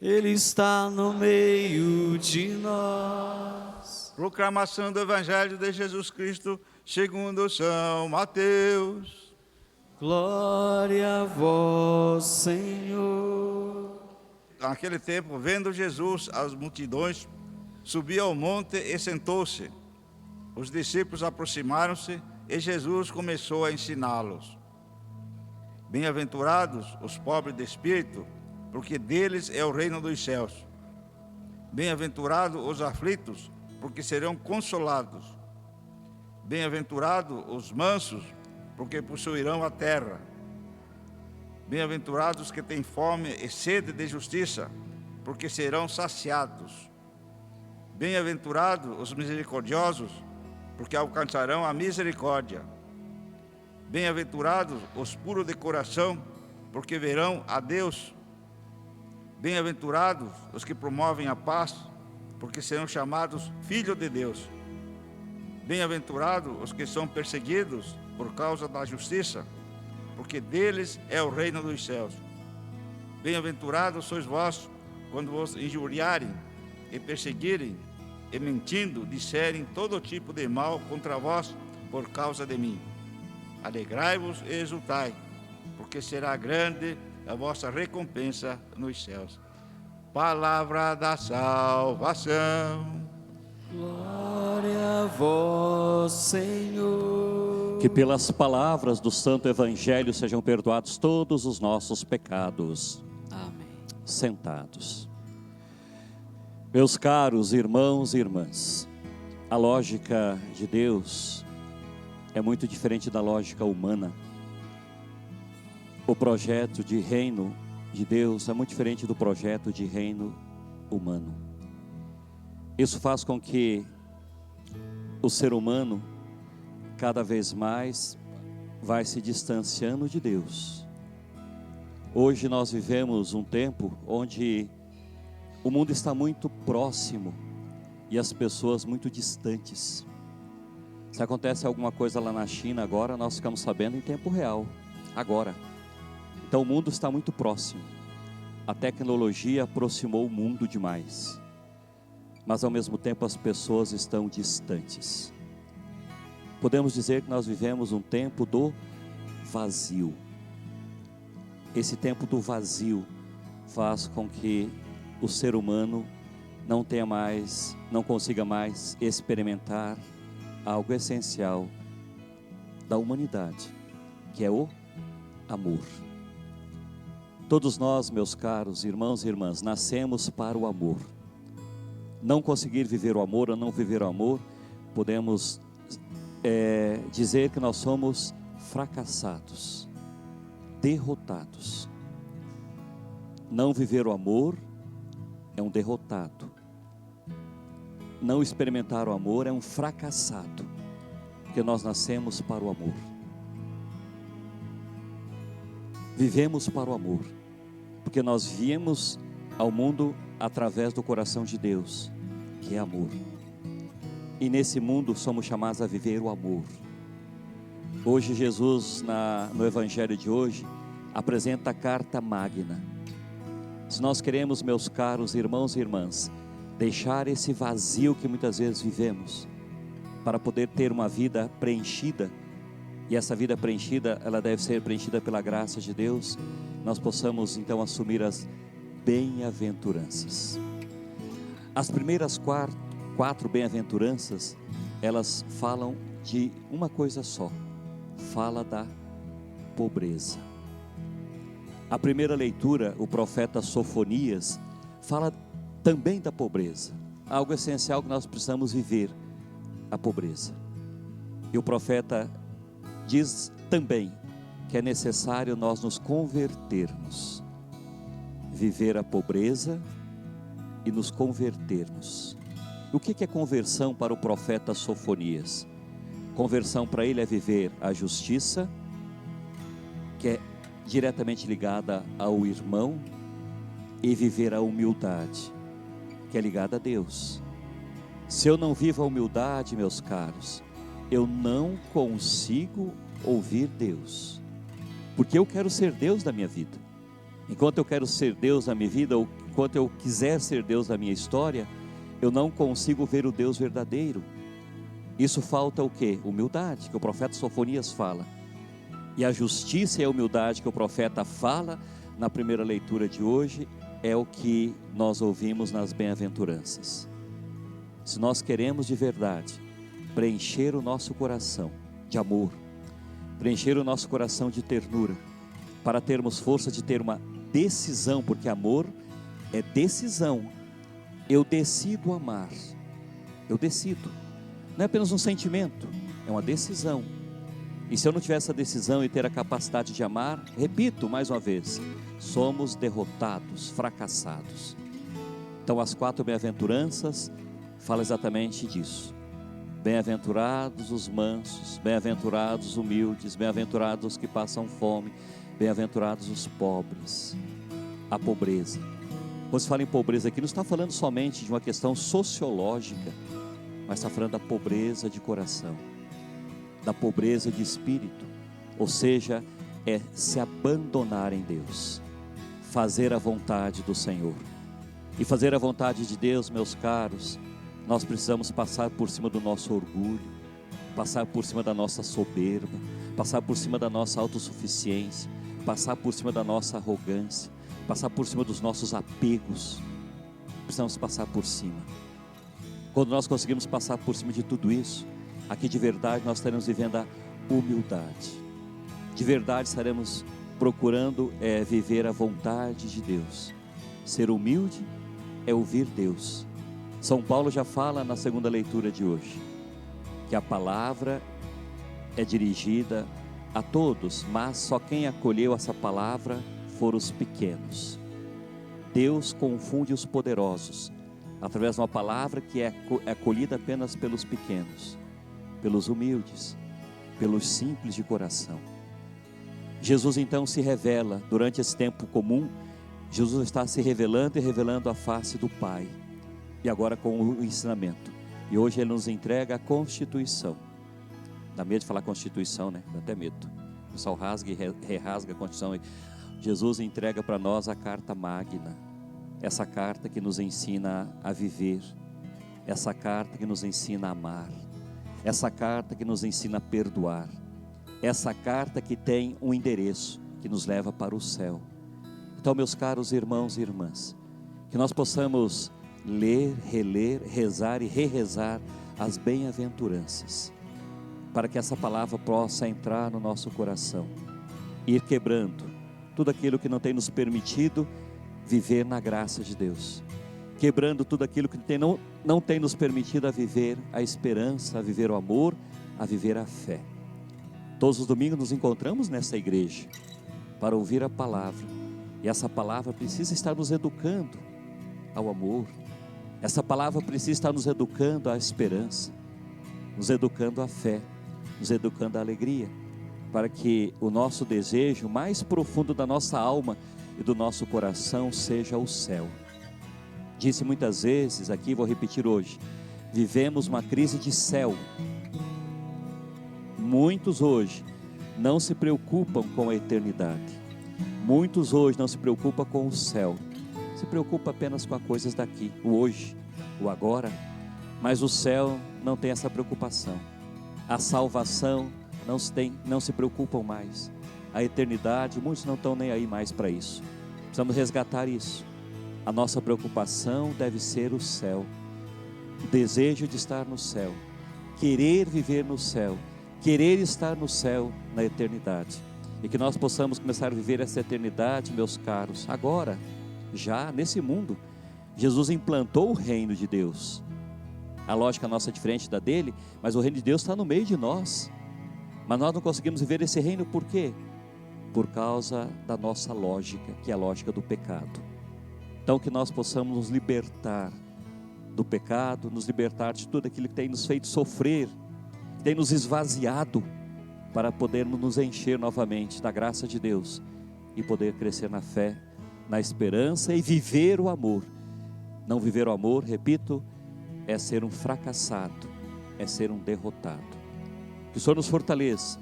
Ele está no meio de nós. Proclamação do Evangelho de Jesus Cristo, segundo São Mateus. Glória a vós, Senhor. Naquele tempo, vendo Jesus as multidões, subiu ao monte e sentou-se. Os discípulos aproximaram-se e Jesus começou a ensiná-los. Bem-aventurados os pobres de espírito, porque deles é o reino dos céus. Bem-aventurados os aflitos, porque serão consolados. Bem-aventurados os mansos, porque possuirão a terra. Bem-aventurados os que têm fome e sede de justiça, porque serão saciados. Bem-aventurados os misericordiosos, porque alcançarão a misericórdia. Bem-aventurados os puros de coração, porque verão a Deus. Bem-aventurados os que promovem a paz, porque serão chamados filhos de Deus. Bem-aventurados os que são perseguidos por causa da justiça, porque deles é o reino dos céus. Bem-aventurados sois vós, quando vos injuriarem e perseguirem, e mentindo, disserem todo tipo de mal contra vós por causa de mim. Alegrai-vos e exultai, porque será grande a vossa recompensa nos céus. Palavra da salvação. Glória a vós, Senhor. Que pelas palavras do Santo Evangelho sejam perdoados todos os nossos pecados. Amém. Sentados. Meus caros irmãos e irmãs, a lógica de Deus é muito diferente da lógica humana. O projeto de reino de Deus é muito diferente do projeto de reino humano. Isso faz com que o ser humano cada vez mais vai se distanciando de Deus. Hoje nós vivemos um tempo onde o mundo está muito próximo e as pessoas muito distantes. Se acontece alguma coisa lá na China agora, nós ficamos sabendo em tempo real, agora. Então o mundo está muito próximo. A tecnologia aproximou o mundo demais. Mas ao mesmo tempo as pessoas estão distantes. Podemos dizer que nós vivemos um tempo do vazio. Esse tempo do vazio faz com que o ser humano não consiga mais experimentar algo essencial da humanidade, que é o amor. Todos nós, meus caros irmãos e irmãs, nascemos para o amor. Não conseguir viver o amor ou não viver o amor, podemos dizer que nós somos fracassados, derrotados. Não viver o amor é um derrotado. Não experimentar o amor é um fracassado, porque nós nascemos para o amor. Vivemos para o amor, porque nós viemos ao mundo através do coração de Deus, que é amor. E nesse mundo somos chamados a viver o amor. Hoje Jesus, no Evangelho de hoje, apresenta a carta magna. Se nós queremos, meus caros irmãos e irmãs, deixar esse vazio que muitas vezes vivemos, para poder ter uma vida preenchida, e essa vida preenchida, ela deve ser preenchida pela graça de Deus, nós possamos então assumir as bem-aventuranças. As primeiras quatro bem-aventuranças, elas falam de uma coisa só, fala da pobreza. A primeira leitura, o profeta Sofonias, fala também da pobreza, algo essencial que nós precisamos viver, a pobreza. E o profeta diz também que é necessário nós nos convertermos, viver a pobreza e nos convertermos. O que é conversão para o profeta Sofonias? Conversão para ele é viver a justiça, que é diretamente ligada ao irmão, e viver a humildade, que é ligada a Deus. Se eu não vivo a humildade, meus caros, eu não consigo ouvir Deus, porque eu quero ser Deus da minha vida. Enquanto eu quero ser Deus na minha vida, enquanto eu quiser ser Deus da minha história, eu não consigo ver o Deus verdadeiro. Isso falta o quê? Humildade, que o profeta Sofonias fala. E a justiça e a humildade que o profeta fala na primeira leitura de hoje é o que nós ouvimos nas bem-aventuranças. Se nós queremos de verdade preencher o nosso coração de amor, preencher o nosso coração de ternura, para termos força de ter uma decisão, porque amor é decisão. Eu decido amar, eu decido. Não é apenas um sentimento, é uma decisão. E se eu não tiver essa decisão e ter a capacidade de amar, repito mais uma vez, somos derrotados, fracassados. Então as 4 bem-aventuranças falam exatamente disso. Bem-aventurados os mansos, bem-aventurados os humildes, bem-aventurados os que passam fome, bem-aventurados os pobres. A pobreza. Quando se fala em pobreza aqui, não está falando somente de uma questão sociológica, mas está falando da pobreza de coração, da pobreza de espírito, ou seja, é se abandonar em Deus, fazer a vontade do Senhor. E fazer a vontade de Deus, meus caros, nós precisamos passar por cima do nosso orgulho, passar por cima da nossa soberba, passar por cima da nossa autossuficiência, passar por cima da nossa arrogância, passar por cima dos nossos apegos. Precisamos passar por cima. Quando nós conseguimos passar por cima de tudo isso, aqui de verdade nós estaremos vivendo a humildade. De verdade estaremos procurando viver a vontade de Deus. Ser humilde é ouvir Deus. São Paulo já fala na segunda leitura de hoje, que a palavra é dirigida a todos, mas só quem acolheu essa palavra foram os pequenos. Deus confunde os poderosos através de uma palavra que é acolhida apenas pelos pequenos, pelos humildes, pelos simples de coração. Jesus então se revela durante esse tempo comum. Jesus está se revelando e revelando a face do Pai, e agora com o ensinamento. E hoje Ele nos entrega a Constituição. Dá medo de falar Constituição, né? Dá até medo. O pessoal rasga e rasga a Constituição. Jesus entrega para nós a Carta Magna, essa carta que nos ensina a viver, essa carta que nos ensina a amar, essa carta que nos ensina a perdoar, essa carta que tem um endereço que nos leva para o céu. Então, meus caros irmãos e irmãs, que nós possamos ler, reler, rezar e re-rezar as bem-aventuranças, para que essa palavra possa entrar no nosso coração, ir quebrando tudo aquilo que não tem nos permitido viver na graça de Deus, quebrando tudo aquilo que não tem nos permitido a viver a esperança, a viver o amor, a viver a fé. Todos os domingos nos encontramos nessa igreja para ouvir a palavra, e essa palavra precisa estar nos educando ao amor, essa palavra precisa estar nos educando à esperança, nos educando à fé, nos educando à alegria, para que o nosso desejo mais profundo da nossa alma e do nosso coração seja o céu. Disse muitas vezes aqui, vou repetir hoje, vivemos uma crise de céu. Muitos hoje não se preocupam com a eternidade, muitos hoje não se preocupam com o céu, se preocupam apenas com as coisas daqui, o hoje, o agora, mas o céu não tem essa preocupação, a salvação não se preocupam mais, a eternidade, muitos não estão nem aí mais para isso. Precisamos resgatar isso. A nossa preocupação deve ser o céu, o desejo de estar no céu, querer viver no céu, querer estar no céu na eternidade, e que nós possamos começar a viver essa eternidade, meus caros, agora, já nesse mundo. Jesus implantou o reino de Deus. A lógica nossa é diferente da dele, mas o reino de Deus está no meio de nós. Mas nós não conseguimos viver esse reino por quê? Por causa da nossa lógica, que é a lógica do pecado. Então que nós possamos nos libertar do pecado, nos libertar de tudo aquilo que tem nos feito sofrer, que tem nos esvaziado, para podermos nos encher novamente da graça de Deus e poder crescer na fé, na esperança e viver o amor. Não viver o amor, repito, é ser um fracassado, é ser um derrotado. Que o Senhor nos fortaleça,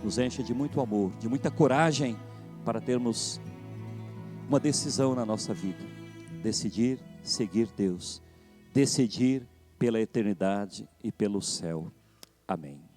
nos encha de muito amor, de muita coragem, para termos uma decisão na nossa vida. decidir seguir Deus, decidir pela eternidade e pelo céu. Amém.